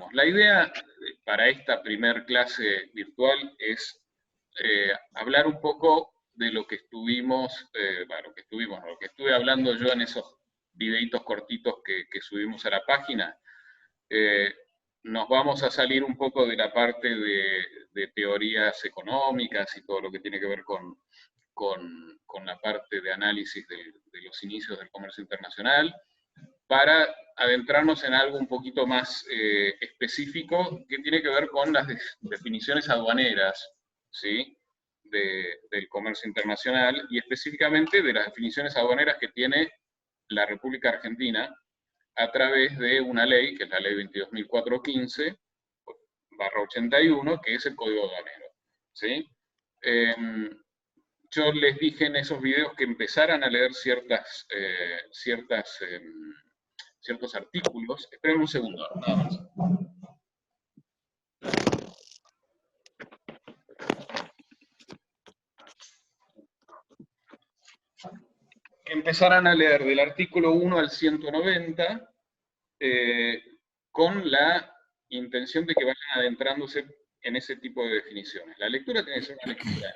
digamos. La idea para esta primer clase virtual es hablar un poco de lo que estuvimos, lo que estuve hablando yo en esos videitos cortitos que subimos a la página. Nos vamos a salir un poco de la parte de teorías económicas y todo lo que tiene que ver con la parte de análisis de los inicios del comercio internacional, para adentrarnos en algo un poquito más específico que tiene que ver con las definiciones aduaneras, ¿sí? Del comercio internacional y específicamente de las definiciones aduaneras que tiene la República Argentina a través de una ley, que es la ley 22.415/81, que es el Código Aduanero, ¿sí? Yo les dije en esos videos que empezaran a leer ciertos artículos. Esperen un segundo, nada más. Que empezaran a leer del artículo 1 al 190 con la intención de que vayan adentrándose en ese tipo de definiciones. La lectura tiene que ser una lectura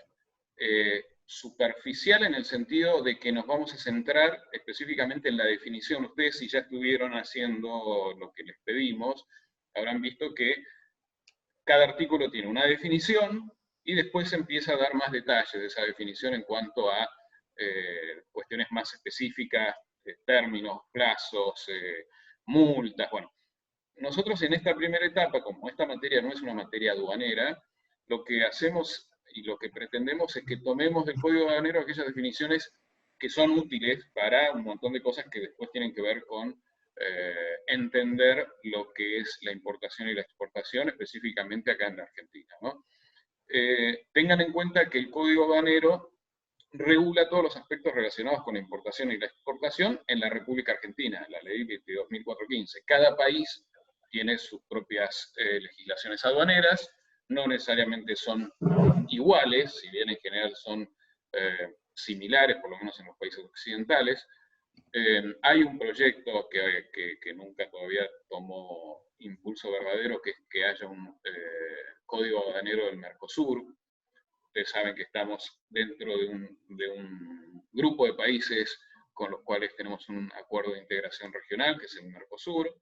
superficial en el sentido de que nos vamos a centrar específicamente en la definición. Ustedes, si ya estuvieron haciendo lo que les pedimos, habrán visto que cada artículo tiene una definición y después se empieza a dar más detalles de esa definición en cuanto a cuestiones más específicas, términos, plazos, multas. Bueno, nosotros en esta primera etapa, como esta materia no es una materia aduanera, lo que hacemos y lo que pretendemos es que tomemos del Código Aduanero aquellas definiciones que son útiles para un montón de cosas que después tienen que ver con entender lo que es la importación y la exportación, específicamente acá en la Argentina, ¿no? Tengan en cuenta que el Código Aduanero regula todos los aspectos relacionados con la importación y la exportación en la República Argentina, la ley 22.415. Cada país tiene sus propias legislaciones aduaneras, no necesariamente son iguales, si bien en general son similares, por lo menos en los países occidentales. Hay un proyecto que nunca todavía tomó impulso verdadero, que es que haya un código aduanero del Mercosur. Ustedes saben que estamos dentro de un grupo de países con los cuales tenemos un acuerdo de integración regional, que es el Mercosur.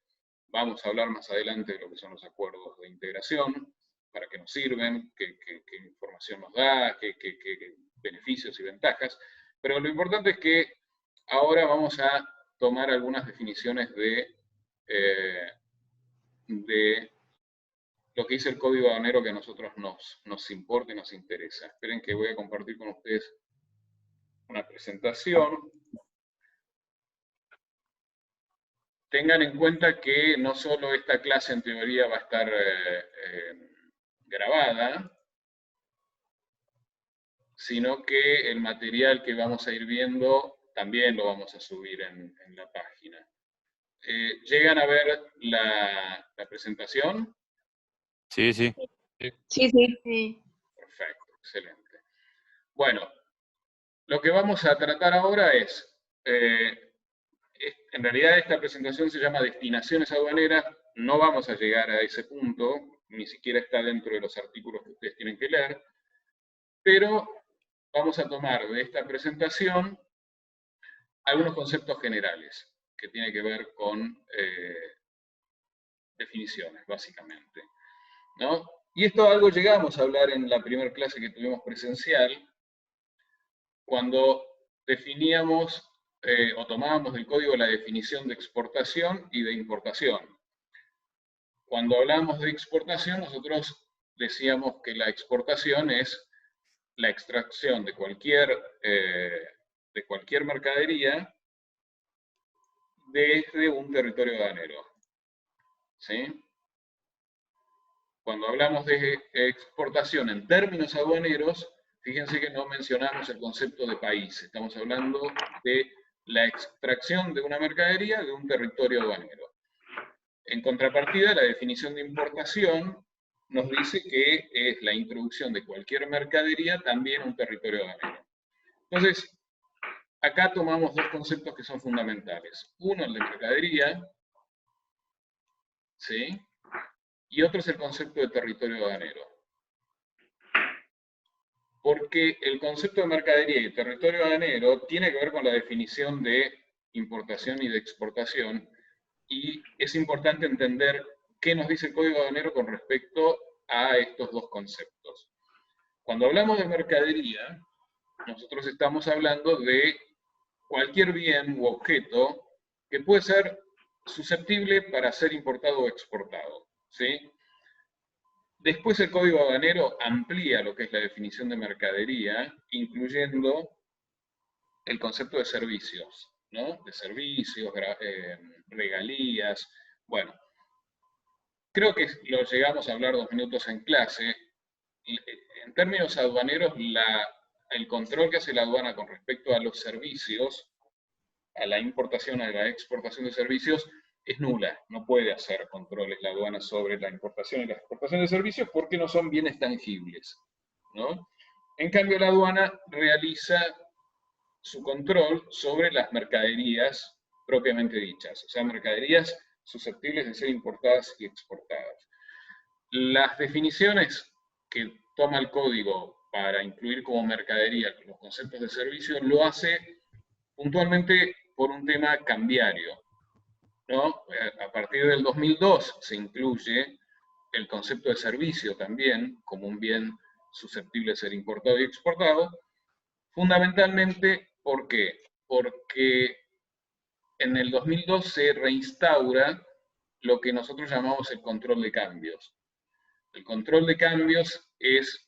Vamos a hablar más adelante de lo que son los acuerdos de integración, para qué nos sirven, qué información nos da, qué beneficios y ventajas. Pero lo importante es que ahora vamos a tomar algunas definiciones de lo que dice el Código Aduanero que a nosotros nos importa y nos interesa. Esperen que voy a compartir con ustedes una presentación. Tengan en cuenta que no solo esta clase en teoría va a estar grabada, sino que el material que vamos a ir viendo también lo vamos a subir en la página. ¿Llegan a ver la presentación? Sí, sí. Sí, sí. Perfecto, excelente. Bueno, lo que vamos a tratar ahora es, en realidad esta presentación se llama Destinaciones Aduaneras, no vamos a llegar a ese punto, ni siquiera está dentro de los artículos que ustedes tienen que leer, pero vamos a tomar de esta presentación algunos conceptos generales que tienen que ver con definiciones, básicamente, ¿no? Y esto algo llegamos a hablar en la primera clase que tuvimos presencial, cuando definíamos o tomábamos del código la definición de exportación y de importación. Cuando hablamos de exportación, nosotros decíamos que la exportación es la extracción de cualquier mercadería desde un territorio aduanero, ¿sí? Cuando hablamos de exportación en términos aduaneros, fíjense que no mencionamos el concepto de país. Estamos hablando de la extracción de una mercadería de un territorio aduanero. En contrapartida, la definición de importación nos dice que es la introducción de cualquier mercadería también a un territorio aduanero. Entonces, acá tomamos dos conceptos que son fundamentales. Uno, el de mercadería, ¿sí? y otro es el concepto de territorio aduanero. Porque el concepto de mercadería y territorio aduanero tiene que ver con la definición de importación y de exportación, y es importante entender qué nos dice el Código Aduanero con respecto a estos dos conceptos. Cuando hablamos de mercadería, nosotros estamos hablando de cualquier bien u objeto que puede ser susceptible para ser importado o exportado, ¿sí? Después el Código Aduanero amplía lo que es la definición de mercadería, incluyendo el concepto de servicios, ¿no? De servicios, regalías. Bueno, creo que lo llegamos a hablar 2 minutos en clase. En términos aduaneros, el control que hace la aduana con respecto a los servicios, a la importación, a la exportación de servicios, es nula. No puede hacer controles la aduana sobre la importación y la exportación de servicios porque no son bienes tangibles, ¿no? En cambio, la aduana realiza su control sobre las mercaderías propiamente dichas, o sea, mercaderías susceptibles de ser importadas y exportadas. Las definiciones que toma el código para incluir como mercadería los conceptos de servicio lo hace puntualmente por un tema cambiario, ¿no? A partir del 2002 se incluye el concepto de servicio también como un bien susceptible de ser importado y exportado, fundamentalmente, ¿por qué? Porque en el 2002 se reinstaura lo que nosotros llamamos el control de cambios. El control de cambios es,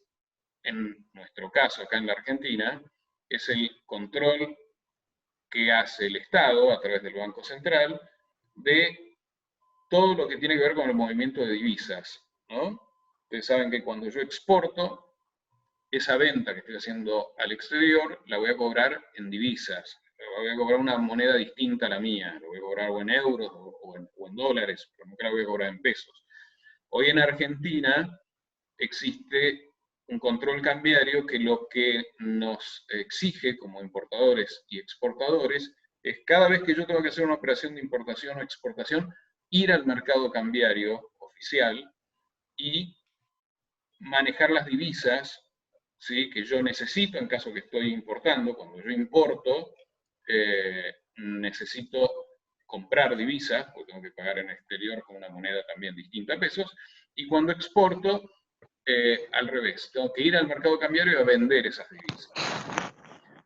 en nuestro caso acá en la Argentina, es el control que hace el Estado a través del Banco Central de todo lo que tiene que ver con el movimiento de divisas, ¿no? Ustedes saben que cuando yo exporto, esa venta que estoy haciendo al exterior la voy a cobrar en divisas, voy a cobrar una moneda distinta a la mía, lo voy a cobrar o en euros o en dólares, pero nunca la voy a cobrar en pesos. Hoy en Argentina existe un control cambiario que lo que nos exige como importadores y exportadores es cada vez que yo tengo que hacer una operación de importación o exportación, ir al mercado cambiario oficial y manejar las divisas, ¿sí?, que yo necesito en caso que estoy importando. Cuando yo importo, necesito comprar divisas, porque tengo que pagar en el exterior con una moneda también distinta a pesos, y cuando exporto, al revés, tengo que ir al mercado cambiario a vender esas divisas.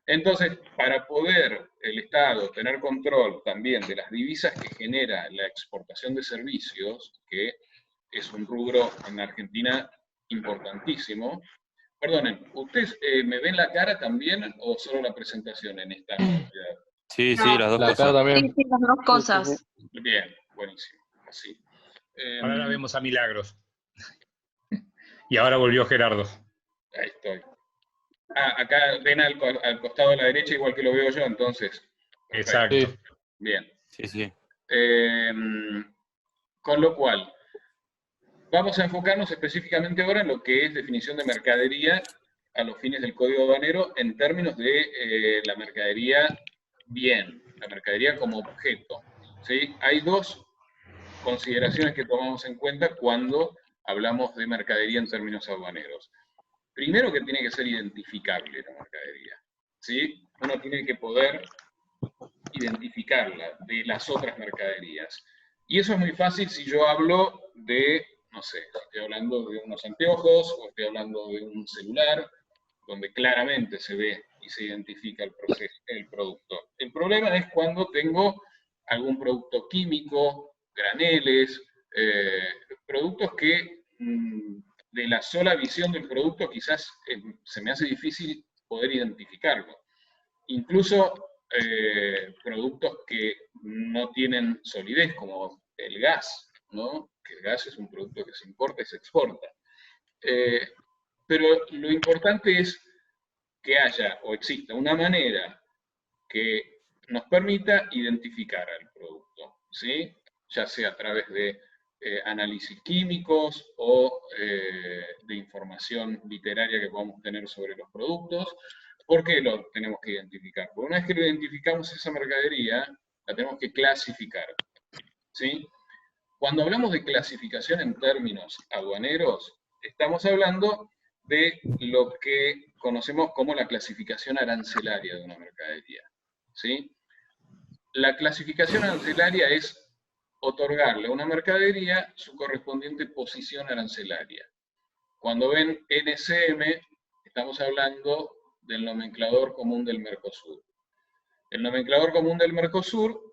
Entonces, para poder el Estado tener control también de las divisas que genera la exportación de servicios, que es un rubro en Argentina importantísimo. Perdonen, ¿ustedes me ven la cara también o solo la presentación en esta modalidad? Sí, sí, las dos La cosas. cara también. Sí, las dos cosas. Bien, buenísimo. Así. Ahora la vemos a Milagros. Y ahora volvió Gerardo. Ahí estoy. Acá ven al costado de la derecha igual que lo veo yo, entonces. Exacto. Sí. Bien. Sí, sí. Con lo cual, vamos a enfocarnos específicamente ahora en lo que es definición de mercadería a los fines del Código Aduanero en términos de la mercadería bien, la mercadería como objeto, ¿sí? Hay dos consideraciones que tomamos en cuenta cuando hablamos de mercadería en términos aduaneros. Primero, que tiene que ser identificable la mercadería, ¿sí? Uno tiene que poder identificarla de las otras mercaderías. Y eso es muy fácil si yo hablo de, no sé, si estoy hablando de unos anteojos o estoy hablando de un celular, donde claramente se ve y se identifica el producto. El problema es cuando tengo algún producto químico, graneles, productos que de la sola visión del producto quizás se me hace difícil poder identificarlo. Incluso productos que no tienen solidez, como el gas, ¿no? Que el gas es un producto que se importa y se exporta. Pero lo importante es que haya o exista una manera que nos permita identificar al producto, ¿sí? Ya sea a través de análisis químicos o de información literaria que podamos tener sobre los productos. ¿Por qué lo tenemos que identificar? Porque una vez que lo identificamos esa mercadería, la tenemos que clasificar, ¿sí? Cuando hablamos de clasificación en términos aduaneros, estamos hablando de lo que conocemos como la clasificación arancelaria de una mercadería, ¿sí? La clasificación arancelaria es otorgarle a una mercadería su correspondiente posición arancelaria. Cuando ven NCM, estamos hablando del nomenclador común del Mercosur. El nomenclador común del Mercosur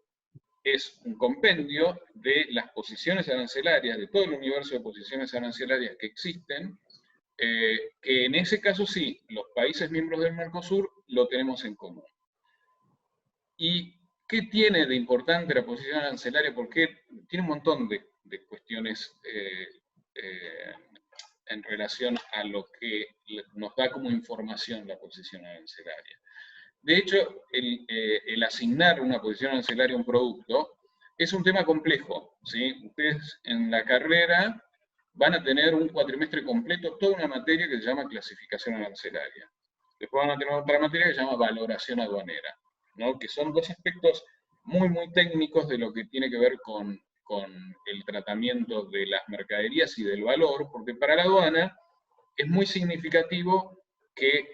es un compendio de las posiciones arancelarias, de todo el universo de posiciones arancelarias que existen, que en ese caso sí, los países miembros del Mercosur lo tenemos en común. ¿Y qué tiene de importante la posición arancelaria? Porque tiene un montón de cuestiones en relación a lo que nos da como información la posición arancelaria. De hecho, el asignar una posición arancelaria a un producto es un tema complejo, ¿sí? Ustedes en la carrera van a tener un cuatrimestre completo, toda una materia que se llama clasificación arancelaria. Después van a tener otra materia que se llama valoración aduanera, ¿no? Que son dos aspectos muy, muy técnicos de lo que tiene que ver con el tratamiento de las mercaderías y del valor, porque para la aduana es muy significativo que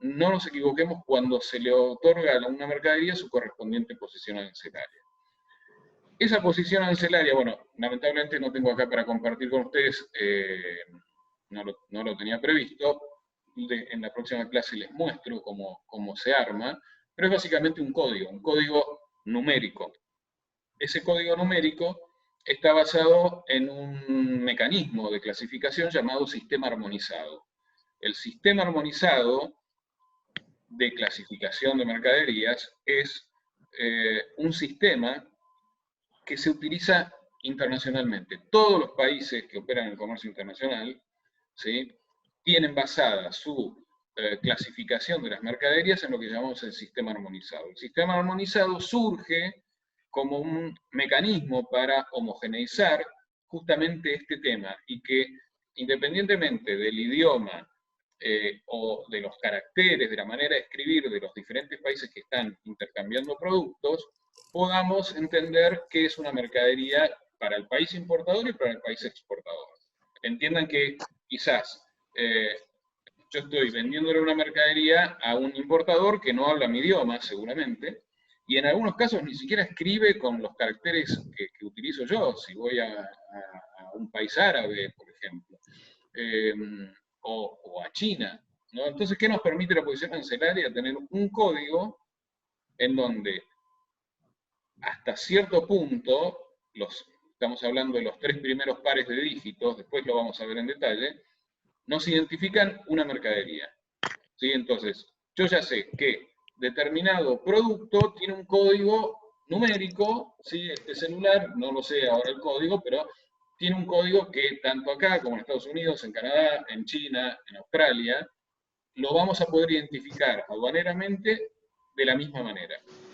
no nos equivoquemos cuando se le otorga a una mercadería su correspondiente posición arancelaria. Esa posición arancelaria, bueno, lamentablemente no tengo acá para compartir con ustedes, no lo tenía previsto, en la próxima clase les muestro cómo se arma, pero es básicamente un código numérico. Ese código numérico está basado en un mecanismo de clasificación llamado sistema armonizado. El sistema armonizado de clasificación de mercaderías es un sistema que se utiliza internacionalmente. Todos los países que operan en el comercio internacional, ¿sí?, tienen basada su clasificación de las mercaderías en lo que llamamos el sistema armonizado. El sistema armonizado surge como un mecanismo para homogeneizar justamente este tema y que independientemente del idioma o de los caracteres, de la manera de escribir de los diferentes países que están intercambiando productos, podamos entender qué es una mercadería para el país importador y para el país exportador. Entiendan que quizás yo estoy vendiéndole una mercadería a un importador que no habla mi idioma, seguramente, y en algunos casos ni siquiera escribe con los caracteres que utilizo yo, si voy a un país árabe, por ejemplo, o a China, ¿no? Entonces, ¿qué nos permite la posición arancelaria? Tener un código en donde hasta cierto punto, estamos hablando de los 3 primeros pares de dígitos, después lo vamos a ver en detalle, nos identifican una mercadería, ¿sí? Entonces, yo ya sé que determinado producto tiene un código numérico, ¿sí? Este celular, no lo sé ahora el código, pero tiene un código que tanto acá como en Estados Unidos, en Canadá, en China, en Australia, lo vamos a poder identificar aduaneramente de la misma manera.